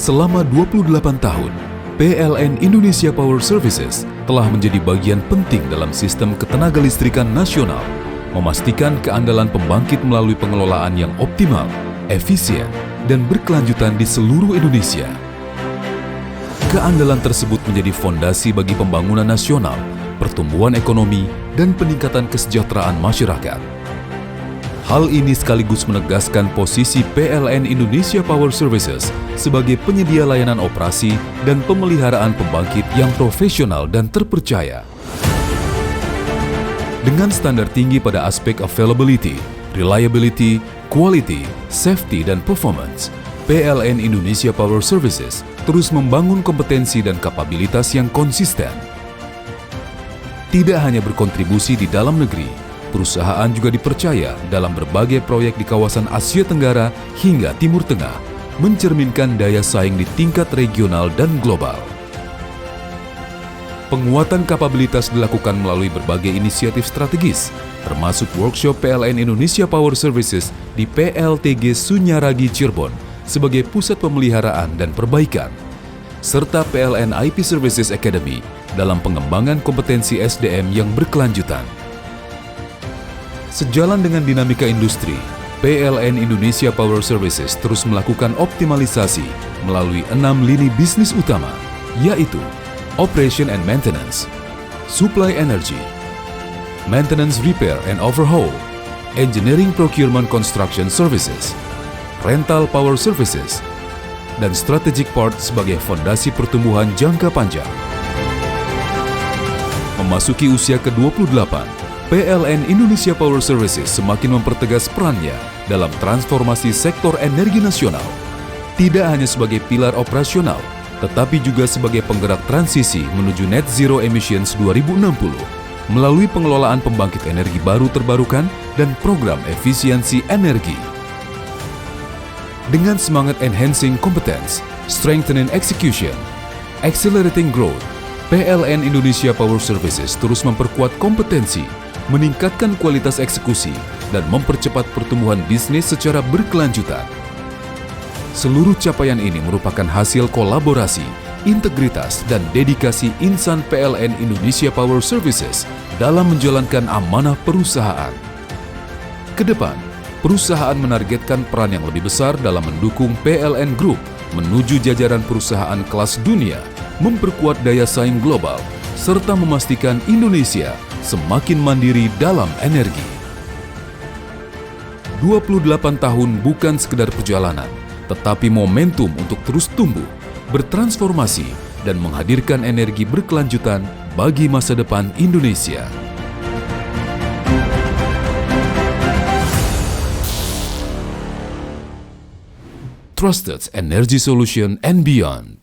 Selama 28 tahun, PLN Indonesia Power Services telah menjadi bagian penting dalam sistem ketenagalistrikan nasional, memastikan keandalan pembangkit melalui pengelolaan yang optimal, efisien, dan berkelanjutan di seluruh Indonesia. Keandalan tersebut menjadi fondasi bagi pembangunan nasional, pertumbuhan ekonomi, dan peningkatan kesejahteraan masyarakat. Hal ini sekaligus menegaskan posisi PLN Indonesia Power Services sebagai penyedia layanan operasi dan pemeliharaan pembangkit yang profesional dan terpercaya. Dengan standar tinggi pada aspek availability, reliability, quality, safety, dan performance, PLN Indonesia Power Services terus membangun kompetensi dan kapabilitas yang konsisten. Tidak hanya berkontribusi di dalam negeri, perusahaan juga dipercaya dalam berbagai proyek di kawasan Asia Tenggara hingga Timur Tengah, mencerminkan daya saing di tingkat regional dan global. Penguatan kapabilitas dilakukan melalui berbagai inisiatif strategis, termasuk workshop PLN Indonesia Power Services di PLTG Sunyaragi Cirebon sebagai pusat pemeliharaan dan perbaikan, serta PLN IP Services Academy dalam pengembangan kompetensi SDM yang berkelanjutan. Sejalan dengan dinamika industri, PLN Indonesia Power Services terus melakukan optimalisasi melalui 6 lini bisnis utama, yaitu Operation and Maintenance, Supply Energy, Maintenance Repair and Overhaul, Engineering Procurement Construction Services, Rental Power Services, dan Strategic Part sebagai fondasi pertumbuhan jangka panjang. Memasuki usia ke-28, PLN Indonesia Power Services semakin mempertegas perannya dalam transformasi sektor energi nasional, tidak hanya sebagai pilar operasional, tetapi juga sebagai penggerak transisi menuju Net Zero Emissions 2060 melalui pengelolaan pembangkit energi baru terbarukan dan program efisiensi energi. Dengan semangat enhancing competence, strengthening execution, accelerating growth, PLN Indonesia Power Services terus memperkuat kompetensi, meningkatkan kualitas eksekusi, dan mempercepat pertumbuhan bisnis secara berkelanjutan. Seluruh capaian ini merupakan hasil kolaborasi, integritas, dan dedikasi insan PLN Indonesia Power Services dalam menjalankan amanah perusahaan. Kedepan, perusahaan menargetkan peran yang lebih besar dalam mendukung PLN Group menuju jajaran perusahaan kelas dunia, memperkuat daya saing global, serta memastikan Indonesia semakin mandiri dalam energi. 28 tahun bukan sekedar perjalanan, tetapi momentum untuk terus tumbuh, bertransformasi, dan menghadirkan energi berkelanjutan bagi masa depan Indonesia. Trusted Energy Solution and Beyond.